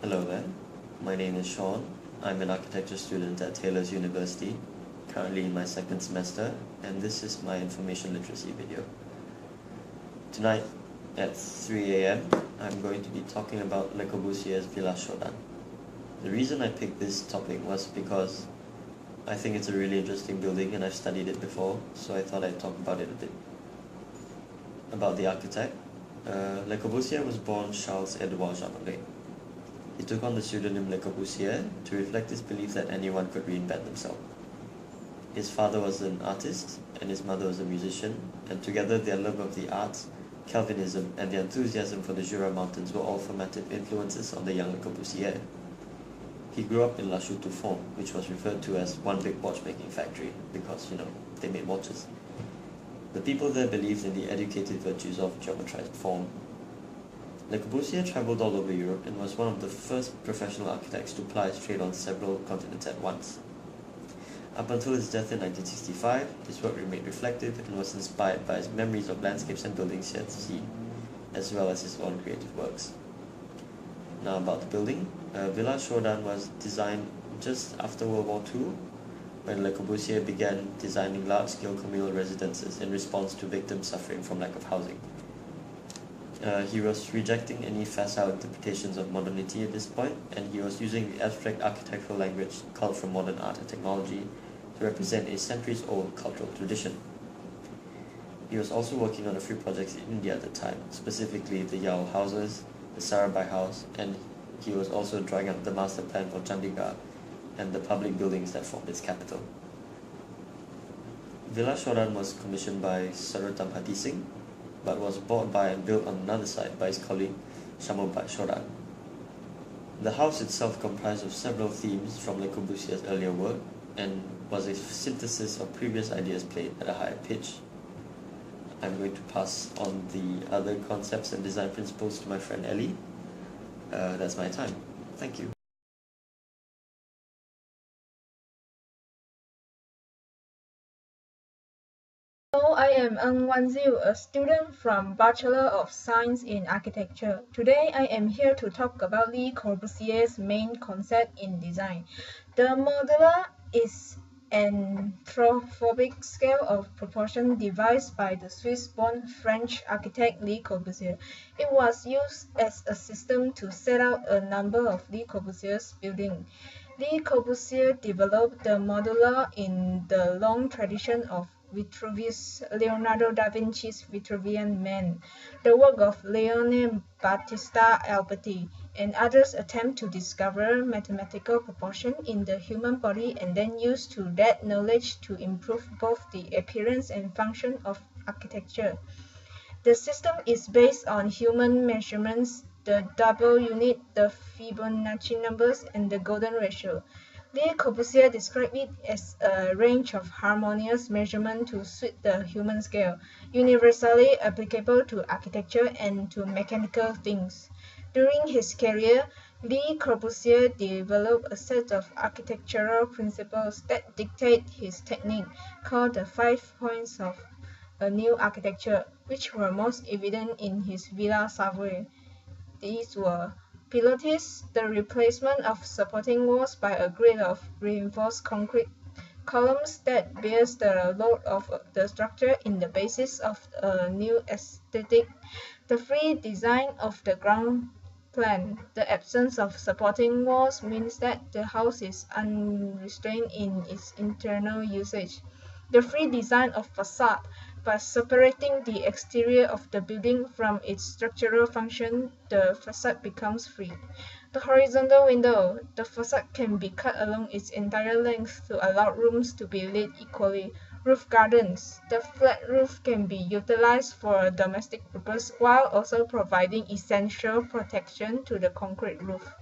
Hello there, my name is Sean. I'm an architecture student at Taylor's University, currently in my second semester, and this is my information literacy video. Tonight at 3 a.m., I'm going to be talking about Le Corbusier's Villa Shodhan. The reason I picked this topic was because I think it's a really interesting building and I've studied it before, so I thought I'd talk about it a bit. About the architect, Le Corbusier was born Charles-Édouard Jean. He took on the pseudonym Le Corbusier to reflect his belief that anyone could reinvent themselves. His father was an artist and his mother was a musician, and together their love of the arts, Calvinism, and their enthusiasm for the Jura Mountains were all formative influences on the young Le Corbusier. He grew up in La Chaux-de-Fonds, which was referred to as one big watchmaking factory because, they made watches. The people there believed in the educated virtues of geometrized form. Le Corbusier traveled all over Europe and was one of the first professional architects to ply his trade on several continents at once. Up until his death in 1965, his work remained reflective and was inspired by his memories of landscapes and buildings he had seen, as well as his own creative works. Now about the building. Villa Shodhan was designed just after World War II, when Le Corbusier began designing large-scale communal residences in response to victims suffering from lack of housing. He was rejecting any facile interpretations of modernity at this point, and he was using the abstract architectural language culled from modern art and technology to represent a centuries-old cultural tradition. He was also working on a few projects in India at the time, specifically the Yaul houses, the Sarabhai house, and he was also drawing up the master plan for Chandigarh and the public buildings that formed its capital. Villa Shodhan was commissioned by Sarottam Hati Singh, but was bought by and built on another site by his colleague Shamobhat Shodhan. The house itself comprised of several themes from Le Corbusier's earlier work and was a synthesis of previous ideas played at a higher pitch. I'm going to pass on the other concepts and design principles to my friend Ellie. That's my time. Thank you. Hello, I am Ng Wanziu, a student from Bachelor of Science in Architecture. Today I am here to talk about Le Corbusier's main concept in design. The modular is an anthropometric scale of proportion devised by the Swiss-born French architect Le Corbusier. It was used as a system to set out a number of Le Corbusier's buildings. Le Corbusier developed the modular in the long tradition of Vitruvius, Leonardo da Vinci's Vitruvian Man, the work of Leone Battista Alberti, and others attempt to discover mathematical proportion in the human body and then use that knowledge to improve both the appearance and function of architecture. The system is based on human measurements, the double unit, the Fibonacci numbers, and the golden ratio. Le Corbusier described it as a range of harmonious measurements to suit the human scale, universally applicable to architecture and to mechanical things. During his career, Le Corbusier developed a set of architectural principles that dictate his technique, called the 5 points of a new architecture, which were most evident in his Villa Savoye. These were pilotis, the replacement of supporting walls by a grid of reinforced concrete columns that bears the load of the structure in the basis of a new aesthetic, the free design of the ground plan. The absence of supporting walls means that the house is unrestrained in its internal usage. The free design of facade. By separating the exterior of the building from its structural function, the facade becomes free. The horizontal window. The facade can be cut along its entire length to allow rooms to be lit equally. Roof gardens. The flat roof can be utilized for a domestic purpose while also providing essential protection to the concrete roof.